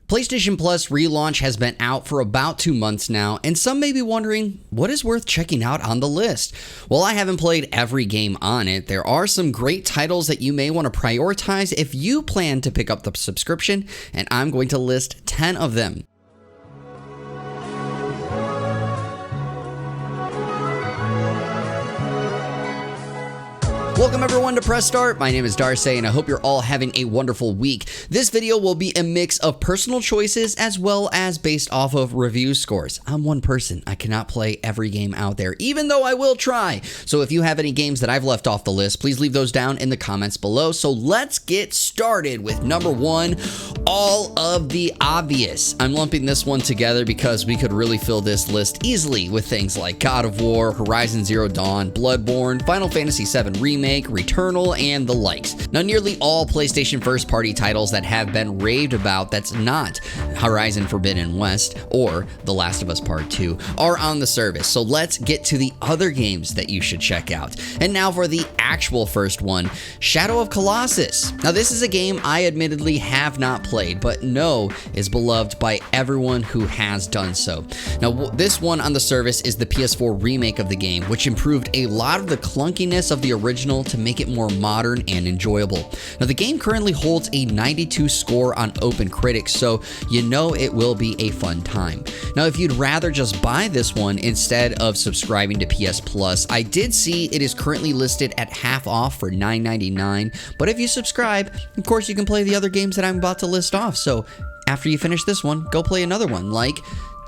PlayStation Plus relaunch has been out for about 2 months now, and some may be wondering, what is worth checking out on the list? Well, I haven't played every game on it. There are some great titles that you may want to prioritize if you plan to pick up the subscription, and I'm going to list 10 of them. Welcome everyone to Press Start. My name is Darcy and I hope you're all having a wonderful week. This video will be a mix of personal choices as well as based off of review scores. I'm one person. I cannot play every game out there, even though I will try. So if you have any games that I've left off the list, please leave those down in the comments below. So let's get started with number 1, all of the obvious. I'm lumping this one together because we could really fill this list easily with things like God of War, Horizon Zero Dawn, Bloodborne, Final Fantasy VII Remake, Returnal, and the likes. Now, nearly all PlayStation first-party titles that have been raved about that's not Horizon Forbidden West or The Last of Us Part 2 are on the service. So let's get to the other games that you should check out. And now for the actual first one, Shadow of Colossus. Now, this is a game I admittedly have not played, but know is beloved by everyone who has done so. Now, this one on the service is the PS4 remake of the game, which improved a lot of the clunkiness of the original to make it more modern and enjoyable. Now, the game currently holds a 92 score on OpenCritic, so you know it will be a fun time. Now, if you'd rather just buy this one instead of subscribing to PS Plus, I did see it is currently listed at half off for $9.99, but if you subscribe, of course, you can play the other games that I'm about to list off. So after you finish this one, go play another one like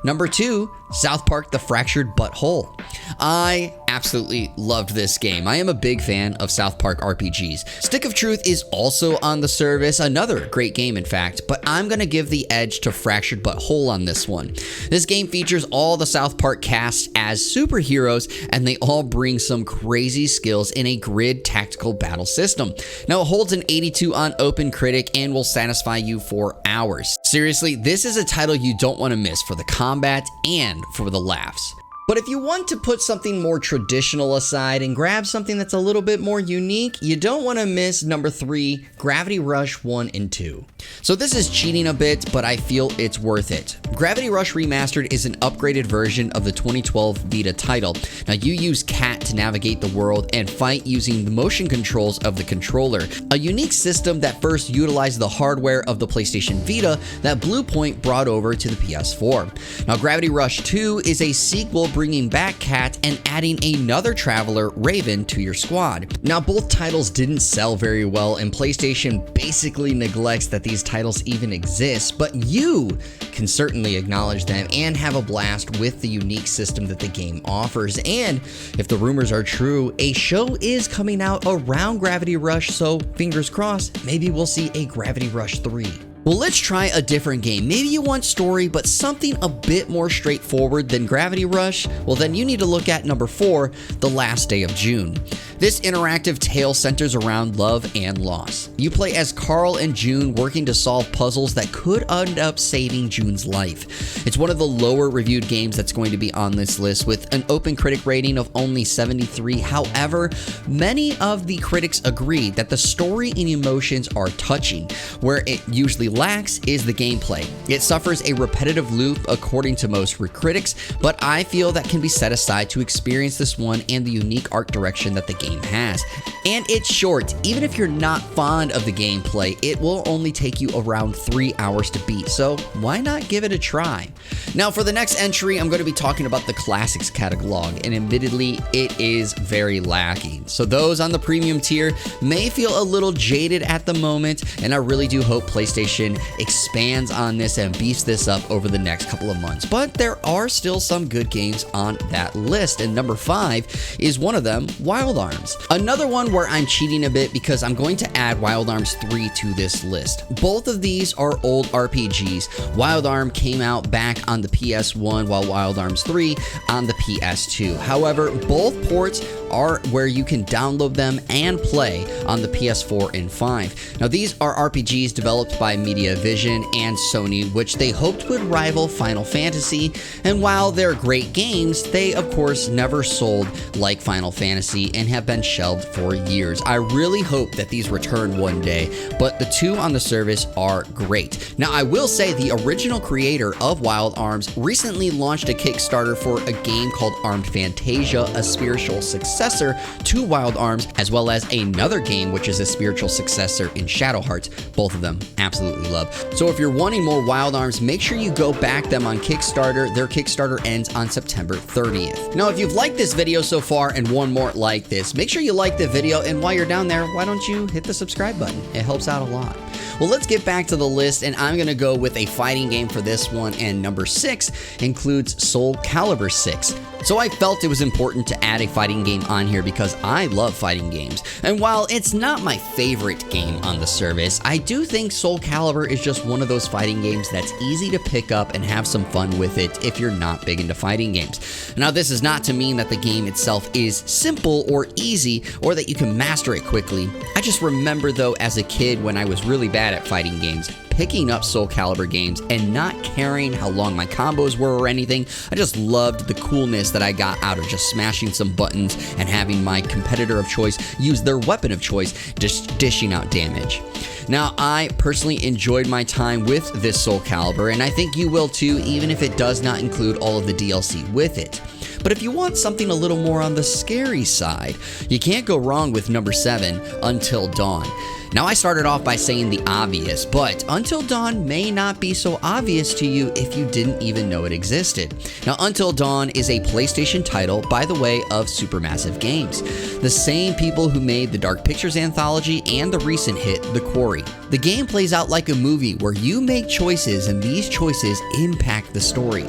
number 2, South Park: The Fractured But Whole. I absolutely loved this game. I am a big fan of South Park RPGs. Stick of Truth is also on the service, another great game in fact, but I'm gonna give the edge to Fractured But Whole on this one. This game features all the South Park cast as superheroes, and they all bring some crazy skills in a grid tactical battle system. Now, it holds an 82 on OpenCritic and will satisfy you for hours. Seriously, this is a title you don't want to miss for the combat and for the laughs. But if you want to put something more traditional aside and grab something that's a little bit more unique, you don't want to miss number 3, Gravity Rush 1 and 2. So this is cheating a bit, but I feel it's worth it. Gravity Rush Remastered is an upgraded version of the 2012 Vita title. Now, you use Cat to navigate the world and fight using the motion controls of the controller, a unique system that first utilized the hardware of the PlayStation Vita that Bluepoint brought over to the PS4. Now, Gravity Rush 2 is a sequel bringing back Cat and adding another traveler, Raven, to your squad. Now, both titles didn't sell very well, and PlayStation basically neglects that these titles even exist, but you can certainly acknowledge them and have a blast with the unique system that the game offers. And if the rumors are true, a show is coming out around Gravity Rush, so fingers crossed, maybe we'll see a Gravity Rush 3. Well, let's try a different game. Maybe you want story, but something a bit more straightforward than Gravity Rush? Well, then you need to look at number 4, The Last Day of June. This interactive tale centers around love and loss. You play as Carl and June working to solve puzzles that could end up saving June's life. It's one of the lower reviewed games that's going to be on this list with an OpenCritic rating of only 73. However, many of the critics agree that the story and emotions are touching. Where it usually lacks is the gameplay. It suffers a repetitive loop according to most critics, but I feel that can be set aside to experience this one and the unique art direction that the game has. And it's short. Even if you're not fond of the gameplay, it will only take you around 3 hours to beat, so why not give it a try? Now, for the next entry, I'm going to be talking about the Classics catalog, and admittedly, it is very lacking. So those on the premium tier may feel a little jaded at the moment, and I really do hope PlayStation expands on this and beefs this up over the next couple of months. But there are still some good games on that list, and number 5 is one of them, Wild Arms. Another one where I'm cheating a bit because I'm going to add Wild Arms 3 to this list. Both of these are old RPGs. Wild Arm came out back on the PS1 while Wild Arms 3 on the PS2. However, both ports are where you can download them and play on the PS4 and 5. Now, these are RPGs developed by MediaVision and Sony, which they hoped would rival Final Fantasy, and while they're great games, they of course never sold like Final Fantasy and have been shelved for years. I really hope that these return one day, but the two on the service are great. Now, I will say the original creator of Wild Arms recently launched a Kickstarter for a game called Armed Fantasia, a spiritual successor to Wild Arms, as well as another game which is a spiritual successor in Shadow Hearts. Both of them absolutely love. So if you're wanting more Wild Arms, make sure you go back them on Kickstarter. Their Kickstarter ends on September 30th. Now, if you've liked this video so far and want more like this, make sure you like the video, and while you're down there, why don't you hit the subscribe button? It helps out a lot. Well, let's get back to the list, and I'm gonna go with a fighting game for this one, and number 6 includes Soul Calibur 6. So I felt it was important to add a fighting game on here because I love fighting games. And while it's not my favorite game on the service, I do think Soul Calibur is just one of those fighting games that's easy to pick up and have some fun with it if you're not big into fighting games. Now, this is not to mean that the game itself is simple or easy or that you can master it quickly. I just remember though, as a kid when I was really bad at fighting games, picking up Soul Calibur games and not caring how long my combos were or anything. I just loved the coolness that I got out of just smashing some buttons and having my competitor of choice use their weapon of choice, just dishing out damage. Now, I personally enjoyed my time with this Soul Calibur, and I think you will too, even if it does not include all of the DLC with it. But if you want something a little more on the scary side, you can't go wrong with number 7, Until Dawn. Now, I started off by saying the obvious, but Until Dawn may not be so obvious to you if you didn't even know it existed. Now, Until Dawn is a PlayStation title, by the way, of Supermassive Games, the same people who made the Dark Pictures anthology and the recent hit, The Quarry. The game plays out like a movie where you make choices and these choices impact the story.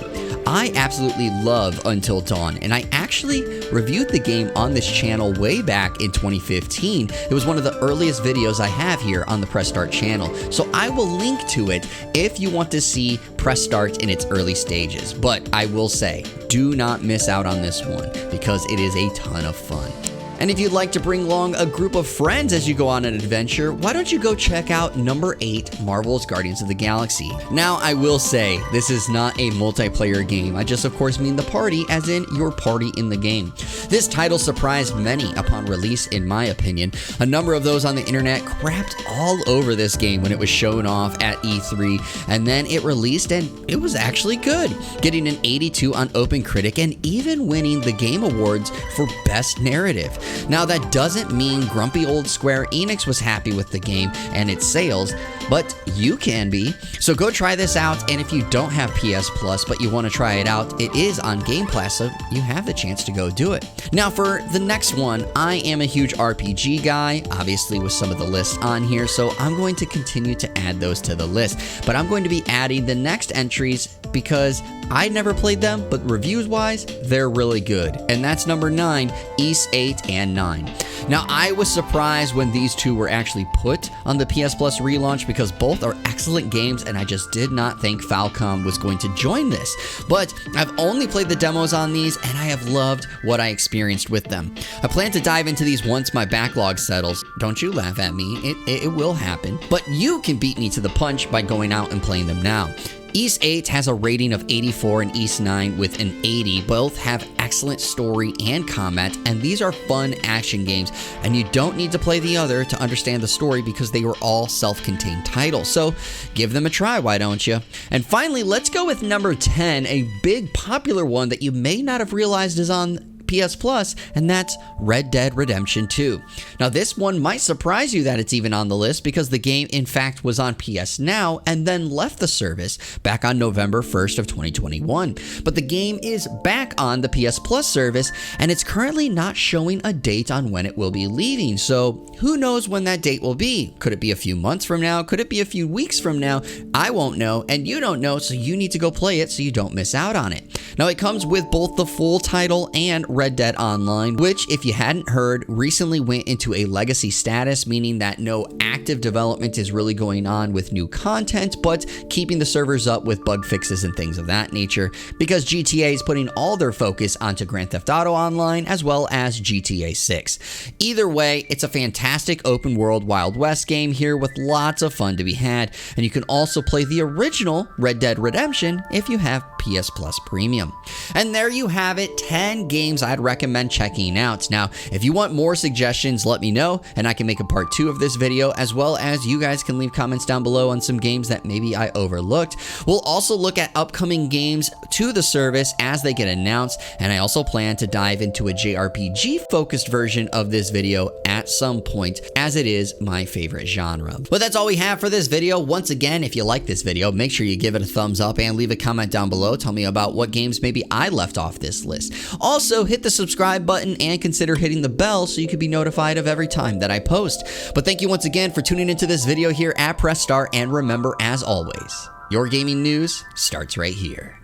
I absolutely love Until Dawn, and I actually reviewed the game on this channel way back in 2015. It was one of the earliest videos I have here on the Press Start channel, so I will link to it if you want to see Press Start in its early stages. But I will say, do not miss out on this one because it is a ton of fun. And if you'd like to bring along a group of friends as you go on an adventure, why don't you go check out number 8, Marvel's Guardians of the Galaxy. Now, I will say, this is not a multiplayer game. I just, of course, mean the party, as in your party in the game. This title surprised many upon release, in my opinion. A number of those on the internet crapped all over this game when it was shown off at E3, and then it released, and it was actually good, getting an 82 on OpenCritic and even winning the Game Awards for Best Narrative. Now, that doesn't mean grumpy old Square Enix was happy with the game and its sales, but you can be. So go try this out, and if you don't have PS Plus but you want to try it out, it is on Game Pass, so you have the chance to go do it. Now, for the next one, I am a huge RPG guy, obviously with some of the lists on here, so I'm going to continue to add those to the list, but I'm going to be adding the next entries because I never played them, but reviews-wise, they're really good. And that's number 9, Ys 8 and 9. Now, I was surprised when these two were actually put on the PS Plus relaunch because both are excellent games, and I just did not think Falcom was going to join this. But I've only played the demos on these, and I have loved what I experienced with them. I plan to dive into these once my backlog settles. Don't you laugh at me, it will happen. But you can beat me to the punch by going out and playing them now. Ys 8 has a rating of 84 and Ys 9 with an 80. Both have excellent story and combat, and these are fun action games, and you don't need to play the other to understand the story because they were all self-contained titles. So give them a try, why don't you? And finally, let's go with number 10, a big popular one that you may not have realized is on PS Plus, and that's Red Dead Redemption 2. Now, this one might surprise you that it's even on the list because the game, in fact, was on PS Now and then left the service back on November 1st of 2021. But the game is back on the PS Plus service, and it's currently not showing a date on when it will be leaving. So who knows when that date will be? Could it be a few months from now? Could it be a few weeks from now? I won't know, and you don't know, so you need to go play it so you don't miss out on it. Now, it comes with both the full title and Red Dead Online, which, if you hadn't heard, recently went into a legacy status, meaning that no active development is really going on with new content, but keeping the servers up with bug fixes and things of that nature, because GTA is putting all their focus onto Grand Theft Auto Online as well as GTA 6. Either way, it's a fantastic open world Wild West game here with lots of fun to be had, and you can also play the original Red Dead Redemption if you have PS Plus Premium. And there you have it, 10 games I'd recommend checking out. Now, if you want more suggestions, let me know, and I can make a part 2 of this video, as well as you guys can leave comments down below on some games that maybe I overlooked. We'll also look at upcoming games to the service as they get announced, and I also plan to dive into a JRPG-focused version of this video at some point, as it is my favorite genre. But that's all we have for this video. Once again, if you like this video, make sure you give it a thumbs up and leave a comment down below. Tell me about what games maybe I left off this list. Also, hit the subscribe button and consider hitting the bell so you can be notified of every time that I post. But thank you once again for tuning into this video here at Press Start, and remember, as always, your gaming news starts right here.